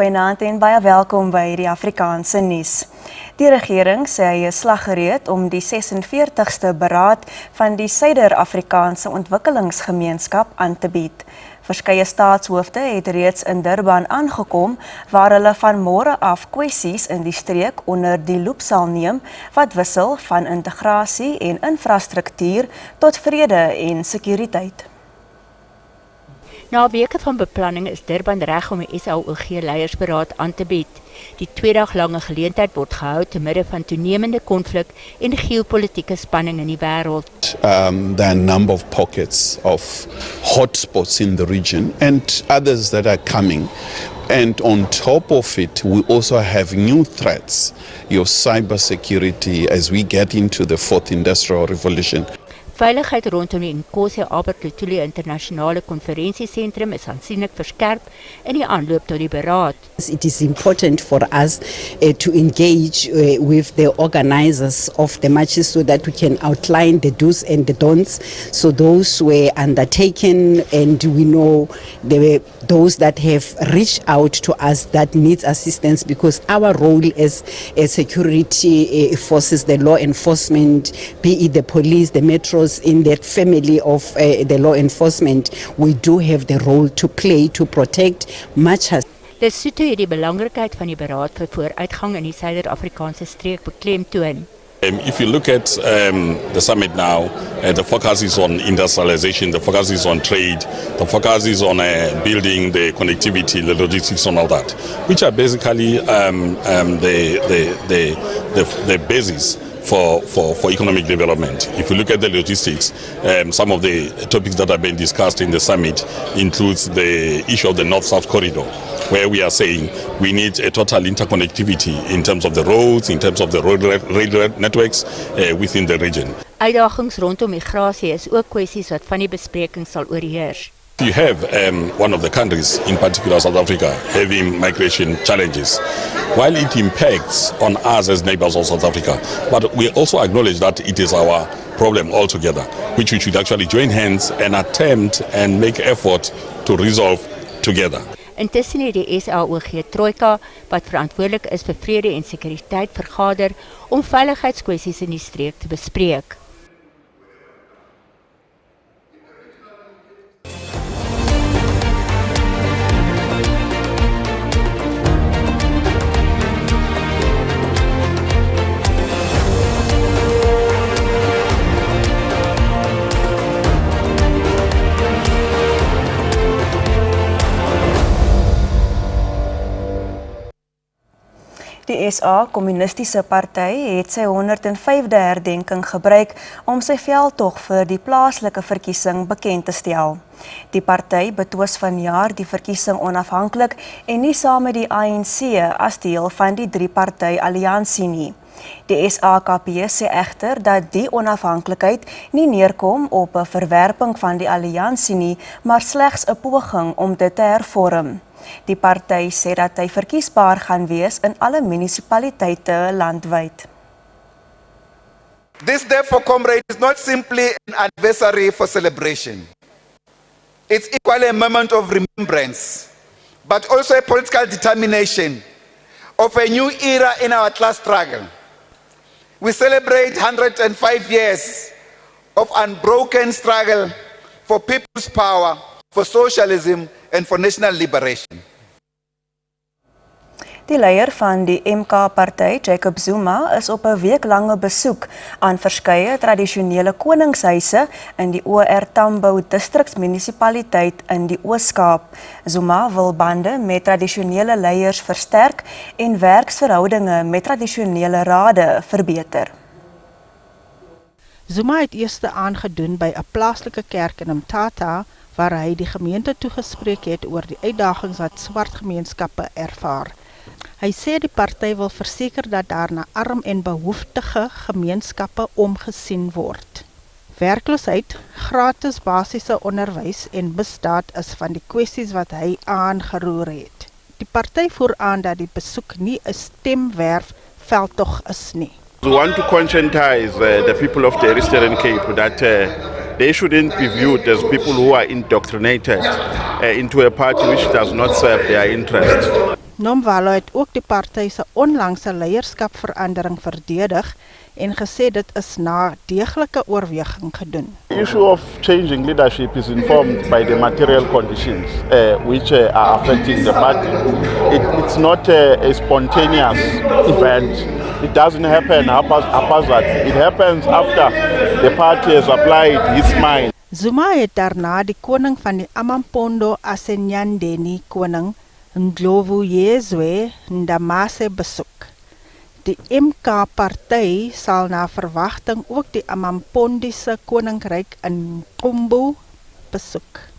Goeienaand en baie welkom by die Afrikaanse nuus. Die regering sê hy is slaggereed om die 46ste beraad van die Suider-Afrikaanse Ontwikkelingsgemeenskap aan te bied. Verskeie staatshoofde het reeds in Durban aangekom waar hulle van môre af kwessies in die streek onder die loep sal neem wat wissel van integrasie en infrastruktuur tot vrede en sekuriteit. Na weke van beplanning is Durban reg om die SAOG-leiersberaad aan te bied. Die 2-daglange geleentheid word gehou te midde van toenemende konflik en geopolitiese spanning in die wêreld. There are a number of pockets of hotspots in the region and others that are coming. And on top of it, we also have new threats, your cybersecurity as we get into the 4th Industrial Revolution. Veiligheid rondom die Nkosi Albert Lutuli Internasionale Konferensiesentrum is aansienlik verskerp in die aanloop tot die beraad. It is important for us to engage with the organizers of the marches so that we can outline the do's and the don'ts. So those were undertaken and we know there were those that have reached out to us that needs assistance because our role as security forces, the law enforcement, be it the police, the metros, in that family of the law enforcement, we do have the role to play to protect marchers. Lesotho het die belangrikheid van die beraad vir vooruitgang in die Suider-Afrikaanse streek beklemtoon. If you look at the summit now, the focus is on industrialization, the focus is on trade, the focus is on building the connectivity, the logistics and all that, which are basically the basis for economic development. If you look at the logistics, some of the topics that have been discussed in the summit includes the issue of the North-South corridor, where we are saying we need a total interconnectivity in terms of the roads, in terms of the rail networks within the region. Uitdagings rondom migrasie is ook kwessies wat van die bespreking sal oorheers. You have one of the countries, in particular South Africa, having migration challenges. While it impacts on us as neighbors of South Africa, but we also acknowledge that it is our problem altogether, which we should actually join hands and attempt and make effort to resolve together. Intussen het die SAOG-trojka, wat verantwoordelik is vir vrede en sekuriteit, vergader om veiligheidskwessies in die streek te bespreek. Die SA Kommunistiese Party het sy 105de herdenking gebruik om sy veldtog vir die plaaslike verkiesing bekend te stel. Die party betwis vanjaar die verkiesing onafhanklik en nie saam met die ANC as deel van die 3-party alliansie nie. Die SAKP sê egter dat die onafhanklikheid nie neerkom op 'n verwerping van die alliansie nie, maar slegs 'n poging om dit te hervorm. Die party sê dat hy verkiesbaar gaan wees in alle munisipaliteite landwyd. This therefore, comrade, is not simply an anniversary for celebration. It's equally a moment of remembrance, but also a political determination of a new era in our class struggle. We celebrate 105 years of unbroken struggle for people's power, for socialism and for national liberation. Die leier van die MK-party, Jacob Zuma, is op 'n weeklange besoek aan verskeie tradisionele koningshuise in die OR Tambo distriksmunisipaliteit in die Oos-Kaap. Zuma wil bande met tradisionele leiers versterk en werksverhoudinge met tradisionele rade verbeter. Zuma het eers aangedoen by 'n plaaslike kerk in Mthatha, waar hy die gemeente toegespreek het oor die uitdagings wat swart gemeenskappe ervaar. Hy sê die party wil verseker dat daar na arm en behoeftige gemeenskappe omgesien word. Werkloosheid, gratis basiese onderwys en misdaad is van die kwessies wat hy aangeroer het. Die party voer aan dat die besoek nie 'n stemwerf veldtog is nie. We want to conscientize the people of the Eastern Cape that they shouldn't be viewed as people who are indoctrinated into a party which does not serve their interests. Nomvalo het ook die party se onlangse leierskapverandering verdedig en gesê dit is na deeglike oorweging gedoen. The issue of changing leadership is informed by the material conditions which are affecting the party. It's not a spontaneous event. It doesn't happen haphazard. It happens after the party has applied its mind. Zuma het daarna die koning van die Amampondo Asenyandeni koning Ndlovu Yezwe Ndamase besoek. Die MK-party sal na verwagting ook die Amampondiese koninkryk in Qumbu besoek.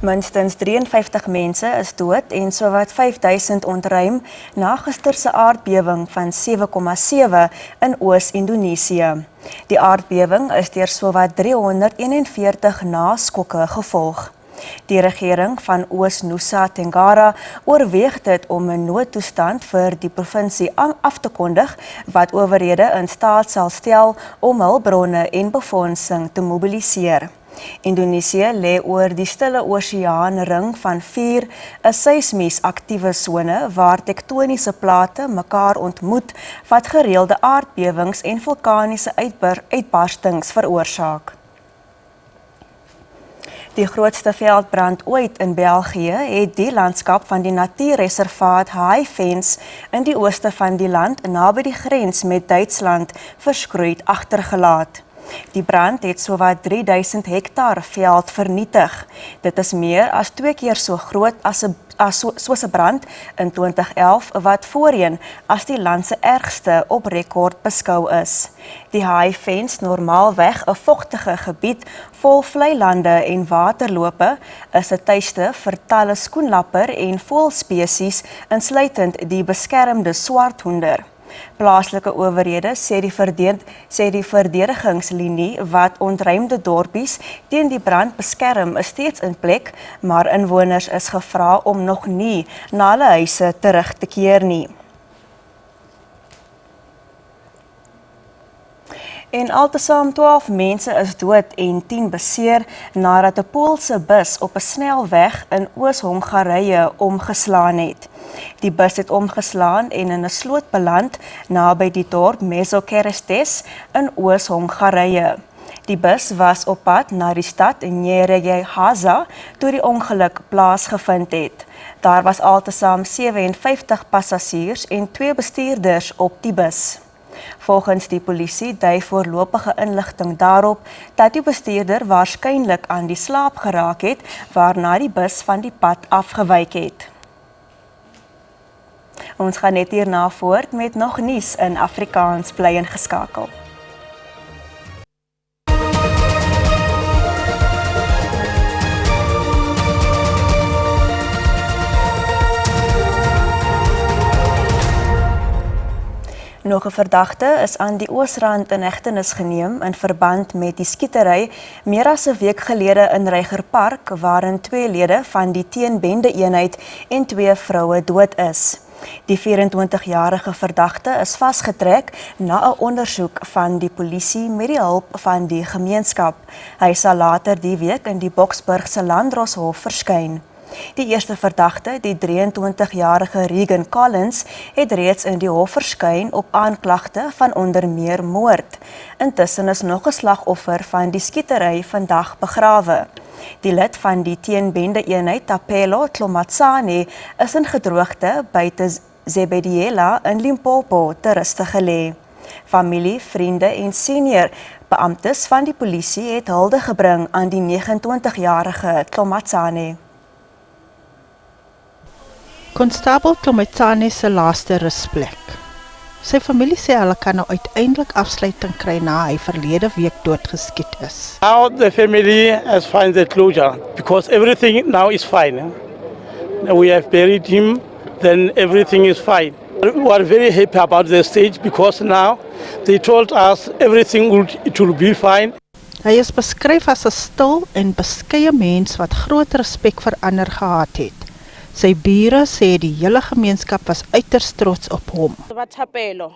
Minstens 53 mense is dood en sowat 5000 ontruim na gister se aardbewing van 7,7 in Oos-Indonesië. Die aardbewing is deur sowat 341 naskokke gevolg. Die regering van Oos-Nusa Tenggara oorweeg dit om 'n noodtoestand vir die provinsie af te kondig wat owerhede in staat sal stel om hulpbronne en befondsing te mobiliseer. Indonesië lê oor die Stille Oseaan ring van 4, 'n seismies aktiewe sone waar tektoniese plate mekaar ontmoet wat gereelde aardbewings en vulkaniese uitbarstings veroorsaak. Die grootste veldbrand ooit in België het die landskap van die natuurreservaat Haifens in die ooste van die land naby die grens met Duitsland verskroeid agtergelaat. Die brand het sowat 3000 hektaar veld vernietig. Dit is meer as 2 keer so groot soos 'n brand in 2011 wat voorheen as die land se ergste op rekord beskou is. Die Haifens, normaalweg 'n vogtige gebied vol vlei lande en waterlope, is 'n tuiste vir talle skoenlapper en voëlspesies insluitend die beskermde swarthoender. Plaaslike owerhede sê die verdedigingslinie wat ontruimde dorpies teen die brand beskerm is steeds in plek, maar inwoners is gevra om nog nie na hulle huise terug te keer nie. En altesaam 12 mense is dood en 10 beseer nadat 'n Poolse bus op 'n snelweg in Oos-Hongarye omgeslaan het. Die bus het omgeslaan en in 'n sloot beland naby die dorp Mezokerestes in Oos-Hongarye. Die bus was op pad na die stad Nyíregyháza toe die ongeluk plaasgevind het. Daar was altesaam 57 passasiers en 2 bestuurders op die bus. Volgens die polisie dui voorlopige inligting daarop dat die bestuurder waarskynlik aan die slaap geraak het, waarna die bus van die pad afgewyk het. Ons gaan net hierna voort met nog nuus in Afrikaans, bly ingeskakel. Nog 'n verdagte is aan die Oosrand in hegtenis geneem in verband met die skietery meer as 'n week gelede in Reigerpark waarin 2 lede van die teenbende-eenheid en 2 vroue dood is. Die 24-jarige verdagte is vasgetrek na 'n ondersoek van die polisie met die hulp van die gemeenskap. Hy sal later die week in die Boksburgse Landdroshof verskyn. Die eerste verdagte, die 23-jarige Regan Collins, het reeds in die hof verskyn op aanklagte van onder meer moord. Intussen is nog 'n slagoffer van die skietery vandag begrawe. Die lid van die teenbende-eenheid Tapelo Tlomatsane is in gedroogte buite Zebediela in Limpopo te ruste gelê. Familie, vriende en senior beamptes van die polisie het hulde gebring aan die 29-jarige Tlomatsane. Konstabel Tlomatsane se laaste rusplek. Sy familie sê hulle kan nou uiteindelik afsluiting kry na hy verlede week doodgeskiet is. Now the family has found the closure because everything now is fine. We have buried him, then everything is fine. We are very happy about the stage because now they told us everything will be fine. Hy is beskryf as 'n stil en beskeie mens wat groot respek vir ander gehad het. Sy bure sê die hele gemeenskap was uiters trots op hom. Thapelo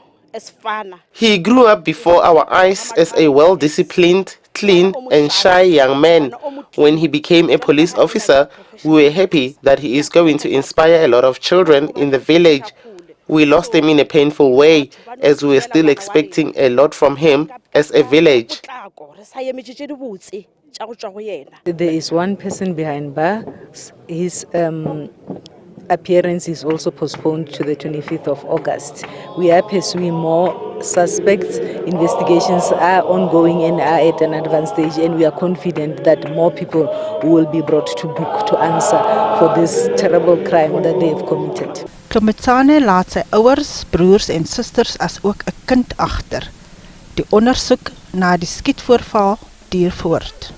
He grew up before our eyes as a well-disciplined, clean and shy young man. When he became a police officer, we were happy that he is going to inspire a lot of children in the village. We lost him in a painful way, as we were still expecting a lot from him as a village. There is one person behind bars. His appearance is also postponed to the 25th of August. We are pursuing more suspects. Investigations are ongoing and are at an advanced stage, and we are confident that more people will be brought to book to answer for this terrible crime that they have committed. Klometsane laat sy ouers, broers en susters as ook 'n kind agter. Die ondersoek na die skietvoorval duur voort.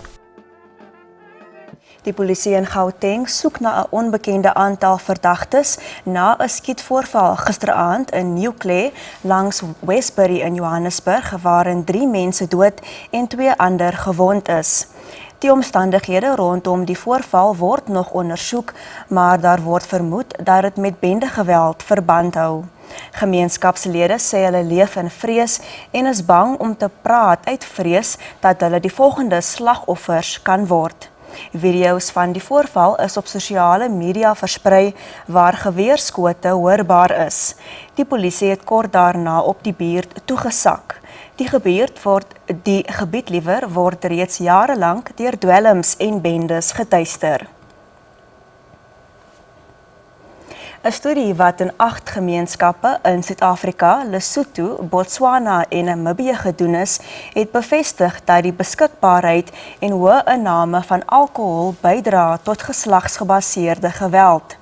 Die polisie in Gauteng soek na 'n onbekende aantal verdagtes na 'n skietvoorval gisteraand in Newclay langs Westbury in Johannesburg waarin 3 mense dood en 2 ander gewond is. Die omstandighede rondom die voorval word nog ondersoek, maar daar word vermoed dat dit met bendegeweld verband hou. Gemeenskapslede sê hulle leef in vrees en is bang om te praat uit vrees dat hulle die volgende slagoffers kan word. Video's van die voorval is op sosiale media versprei waar geweerskote hoorbaar is. Die polisie het kort daarna op die buurt toegesak. Die gebied word reeds jarelang deur dwelms en bendes getuister. 'n Studie wat in 8 gemeenskappe in Suid-Afrika, Lesotho, Botswana en Namibië gedoen is, het bevestig dat die beskikbaarheid en hoë inname van alkohol bydra tot geslagsgebaseerde geweld.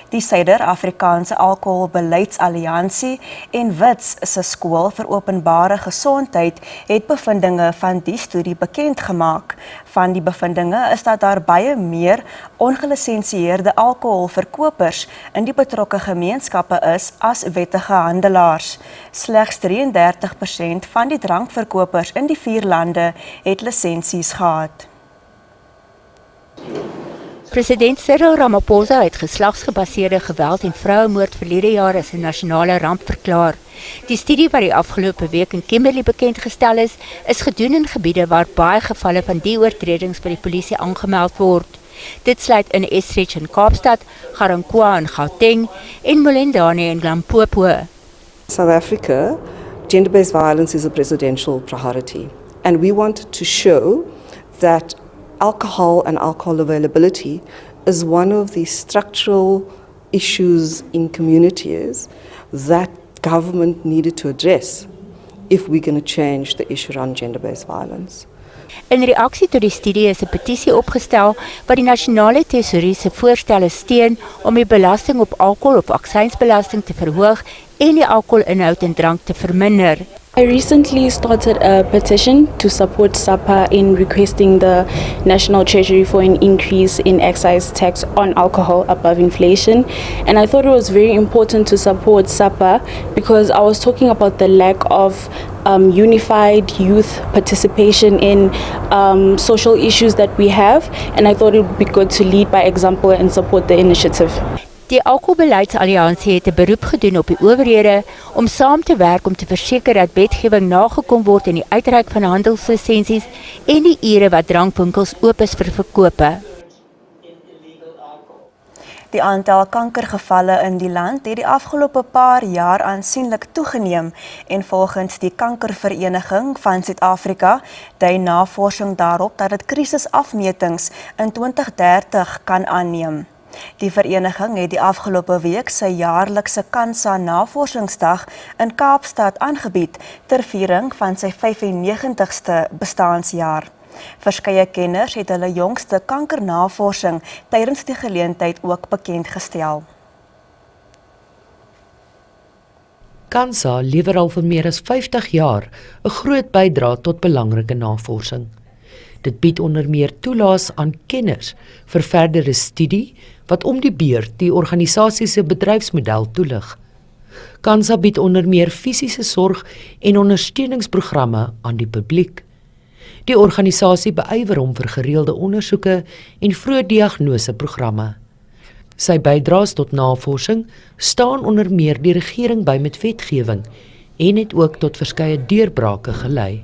Die Suider-Afrikaanse Alkoholbeleidsalliansie en Wits se skool vir openbare gesondheid het bevindinge van die studie bekend gemaak. Van die bevindinge is dat daar baie meer ongelisensieerde alkoholverkopers in die betrokke gemeenskappe is as wettige handelaars. Slegs 33% van die drankverkopers in die 4 lande het lisensies gehad. President Cyril Ramaphosa het geslagsgebaseerde geweld en vrouemoord verlede jaar as 'n nasionale ramp verklaar. Die studie wat die afgelope week in Kimberley bekendgestel is gedoen in gebiede waar baie gevalle van die oortredings by die polisie aangemeld word. Dit sluit in Estridge in Kaapstad, Ga-Rankuwa in Gauteng en Molendane in Limpopo. South Africa, gender-based violence is a presidential priority, and we want to show that alcohol and alcohol availability is one of the structural issues in communities that government needed to address if we're going to change the issue around gender-based violence. In reaksie tot die studie is 'n petisie opgestel wat die nasionale tesourie se voorstelle steun om die belasting op alkohol of aksiesbelasting te verhoog en die alkoholinhoud in drank te verminder. I recently started a petition to support SAPA in requesting the National Treasury for an increase in excise tax on alcohol above inflation, and I thought it was very important to support SAPA because I was talking about the lack of unified youth participation in social issues that we have, and I thought it would be good to lead by example and support the initiative. Die Alkoholbeleidsalliansie het 'n beroep gedoen op die owerhede om saam te werk om te verseker dat wetgewing nagekom word in die uitreik van handelslisensies en die ure wat drankwinkels oop is vir verkope. Die aantal kankergevalle in die land het die afgelope paar jaar aansienlik toegeneem en volgens die Kankervereniging van Suid-Afrika dui navorsing daarop dat dit krisisafmetings in 2030 kan aanneem. Die vereniging het die afgelope week sy jaarlikse Kansa Navorsingsdag in Kaapstad aangebied ter viering van sy 95ste bestaansjaar. Verskeie kenners het hulle jongste kankernavorsing tydens die geleentheid ook bekendgestel. Kansa lewer al vir meer as 50 jaar 'n groot bydrae tot belangrike navorsing. Dit bied onder meer toelaas aan kenners vir verdere studie wat om die beurt die organisasie se bedryfsmodel toelig. Kansa bied onder meer fisiese sorg en ondersteuningsprogramme aan die publiek. Die organisasie beywer hom vir gereelde ondersoeke en vroeë diagnoseprogramme. Sy bydraes tot navorsing staan onder meer die regering by met wetgewing en het ook tot verskeie deurbrake gelei.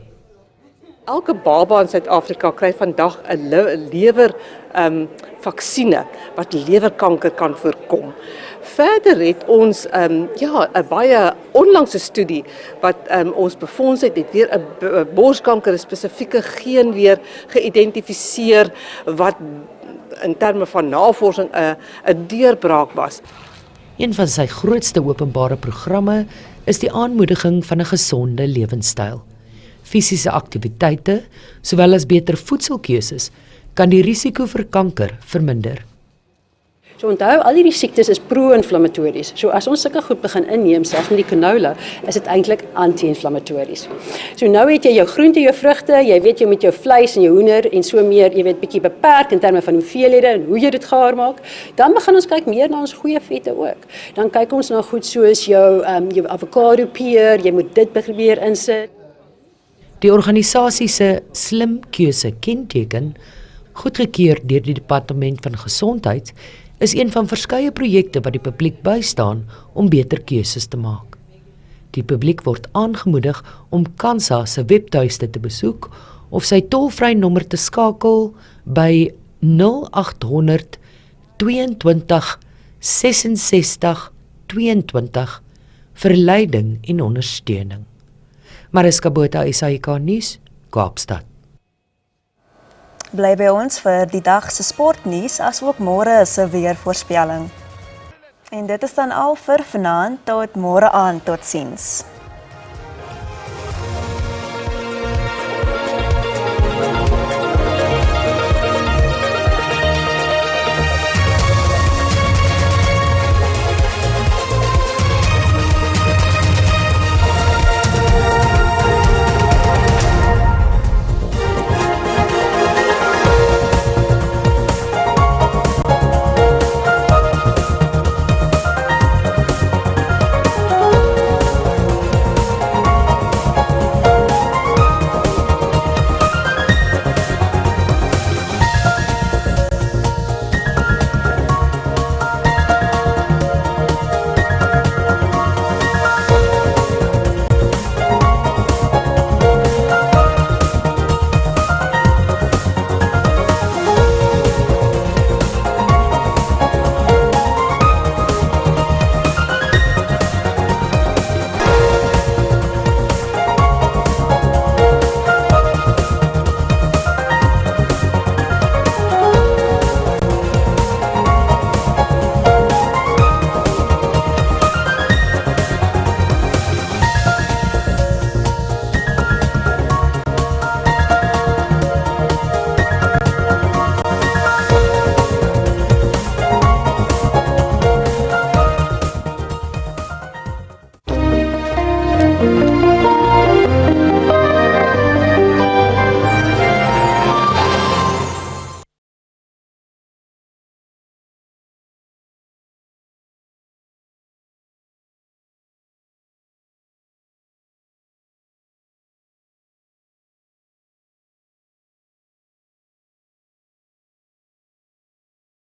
Elke baba in Suid-Afrika kry vandag 'n lewer vaksine wat lewerkanker kan voorkom. Verder het ons 'n baie onlangse studie wat ons befonds het weer 'n borskanker spesifieke geen weer geïdentifiseer wat in terme van navorsing 'n deurbraak was. Een van sy grootste openbare programme is die aanmoediging van 'n gesonde lewenstyl. Fisiese aktiwiteite, sowel as beter voedselkeuses, kan die risiko vir kanker verminder. So onthou, al hierdie siektes is pro-inflammatories. So as ons sulke goed begin inneem, selfs met die canola, is dit eintlik anti-inflammatories. So nou het jy jou groente, jou vrugte, jy weet jy met jou vleis en jou hoender en so meer, jy weet bietjie beperk in terme van hoeveelhede en hoe jy dit gaar maak. Dan begin ons kyk meer na ons goeie vette ook. Dan kyk ons na goed soos jou avokado peer, jy moet dit probeer insit. Die organisasie se slim keuse kenteken, goedgekeur deur die Departement van Gesondheid, is een van verskeie projekte wat die publiek bystaan om beter keuses te maak. Die publiek word aangemoedig om Kansa se webtuiste te besoek of sy tolvrye nommer te skakel by 0800 22 66 22 vir leiding en ondersteuning. Mariska Botha, SAK nuus, Kaapstad. Bly by ons vir die dag se sportnuus as ook môre se weervoorspelling. En dit is dan al vir vanaand tot môre aand, totsiens.